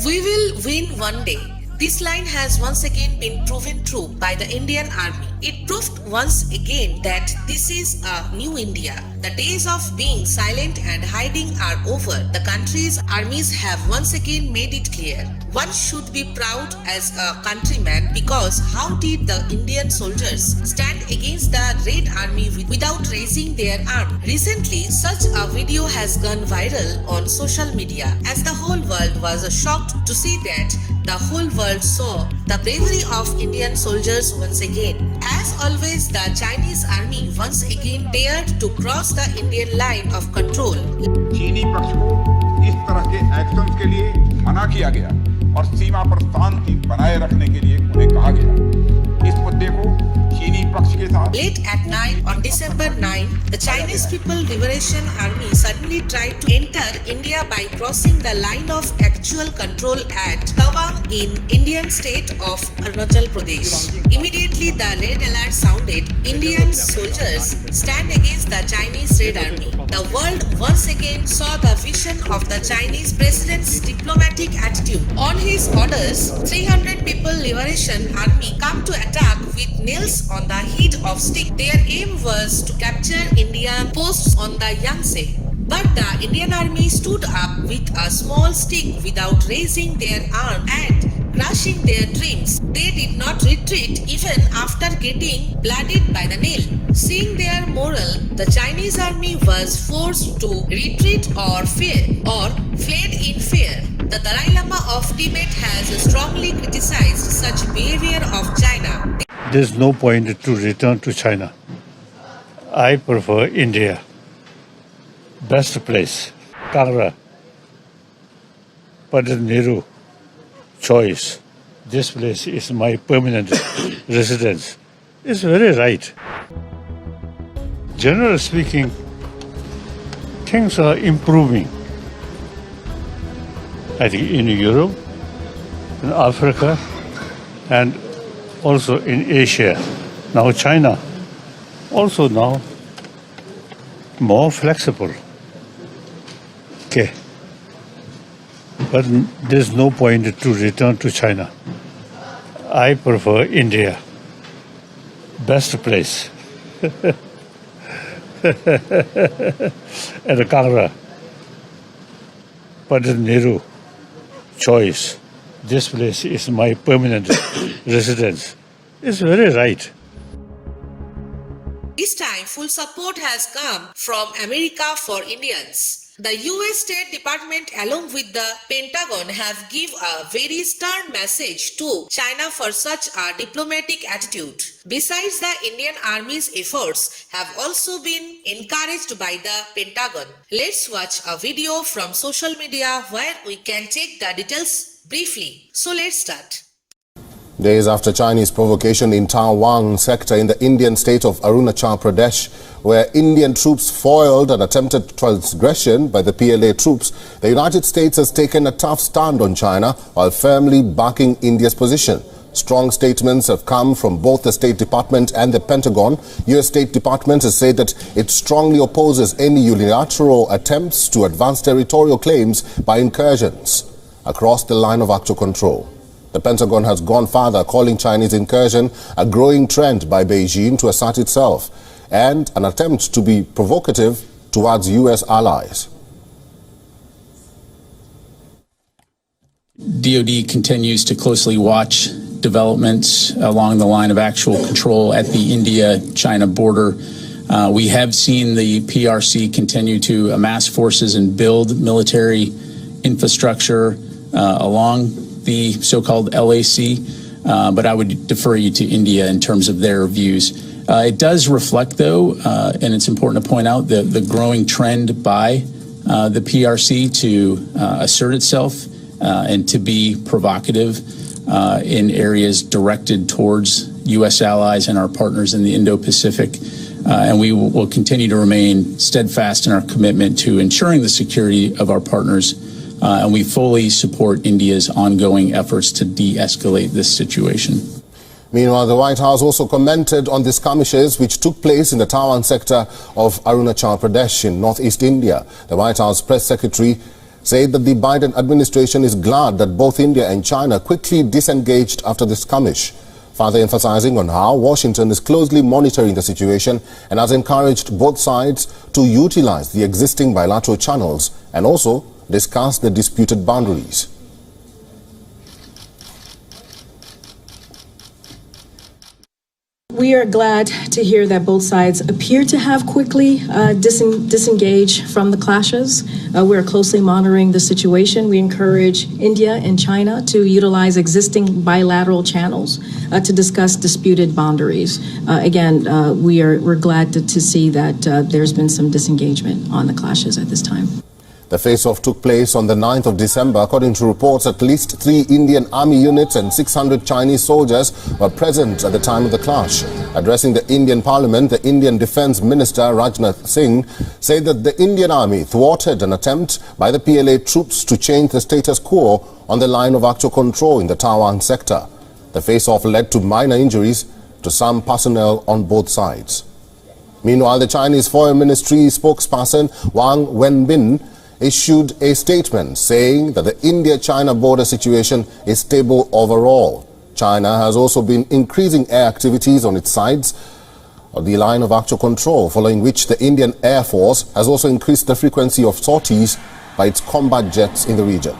We will win one day. This line has once again been proven true by the Indian Army. It proved once again that this is a new India. The days of being silent and hiding are over. The country's armies have once again made it clear. One should be proud as a countryman because how did the Indian soldiers stand against the Red Army without raising their arm? Recently, such a video has gone viral on social media as the whole world was shocked to see that the whole world saw the bravery of Indian soldiers once again. As always, the Chinese army once again dared to cross the Indian line of control. चीनी पक्ष को इस तरह के actions के लिए मना किया गया और सीमा पर शांति बनाए रखने के लिए उन्हें कहा गया। इस मुद्दे को चीनी पक्ष के साथ Late at night on December 9, the Chinese People Liberation Army suddenly tried to enter India by crossing the line of actual control at Taiwan in Indian state of Arunachal Pradesh. Immediately the red alert sounded. Indian soldiers stand against the Chinese Red Army. The world once again saw the vision of the Chinese president's diplomatic attitude. On his orders, 300 People Liberation Army come to attack with nails on the head of stick. Their aim was to capture Indian posts on the Yangtze. But the Indian army stood up with a small stick without raising their arm and crushing their dreams. They did not retreat even after getting blooded by the nail. Seeing their moral, the Chinese army was forced to retreat or fled in fear. The Dalai Lama of Tibet has strongly criticized such behavior of China. There's no point to return to China. I prefer India. Best place. Kangra. But Nehru choice. This place is my permanent residence. It's very right. Generally speaking, things are improving. I think in Europe, in Africa, and also in Asia. Now China, also now more flexible. Okay. But there's no point to return to China. I prefer India. Best place. At Kangra. But Nehru choice. This place is my permanent residence. It's very right. This time, full support has come from America for Indians. The US State Department along with the Pentagon have given a very stern message to China for such a diplomatic attitude. Besides, the Indian Army's efforts have also been encouraged by the Pentagon. Let's watch a video from social media where we can check the details briefly. So let's start. Days after Chinese provocation in Taiwan Sector in the Indian state of Arunachal Pradesh, where Indian troops foiled an attempted transgression by the PLA troops, the United States has taken a tough stand on China while firmly backing India's position. Strong statements have come from both the State Department and the Pentagon. U.S. State Department has said that it strongly opposes any unilateral attempts to advance territorial claims by incursions across the line of actual control. The Pentagon has gone further, calling Chinese incursion a growing trend by Beijing to assert itself and an attempt to be provocative towards U.S. allies. DoD continues to closely watch developments along the line of actual control at the India-China border. We have seen the PRC continue to amass forces and build military infrastructure along the so-called LAC, but I would defer you to India in terms of their views. It does reflect, though, and it's important to point out, the growing trend by the PRC to assert itself and to be provocative in areas directed towards U.S. allies and our partners in the Indo-Pacific. And we will continue to remain steadfast in our commitment to ensuring the security of our partners. And we fully support India's ongoing efforts to de-escalate this situation. Meanwhile, the White House also commented on the skirmishes which took place in the Taiwan sector of Arunachal Pradesh in northeast India. The White House press secretary said that the Biden administration is glad that both India and China quickly disengaged after the skirmish, further emphasizing on how Washington is closely monitoring the situation and has encouraged both sides to utilize the existing bilateral channels and also discuss the disputed boundaries. We are glad to hear that both sides appear to have quickly disengaged from the clashes. We are closely monitoring the situation. We encourage India and China to utilize existing bilateral channels to discuss disputed boundaries. We're glad to see that there's been some disengagement on the clashes at this time. The face-off took place on the 9th of December. According to reports, at least 3 Indian army units and 600 Chinese soldiers were present at the time of the clash. Addressing the Indian Parliament, the Indian Defence Minister Rajnath Singh said that the Indian Army thwarted an attempt by the PLA troops to change the status quo on the line of actual control in the Taiwan sector. The face-off led to minor injuries to some personnel on both sides. Meanwhile, the Chinese Foreign Ministry spokesperson Wang Wenbin issued a statement saying that the India-China border situation is stable overall. China has also been increasing air activities on its sides of the line of actual control, following which the Indian Air Force has also increased the frequency of sorties by its combat jets in the region.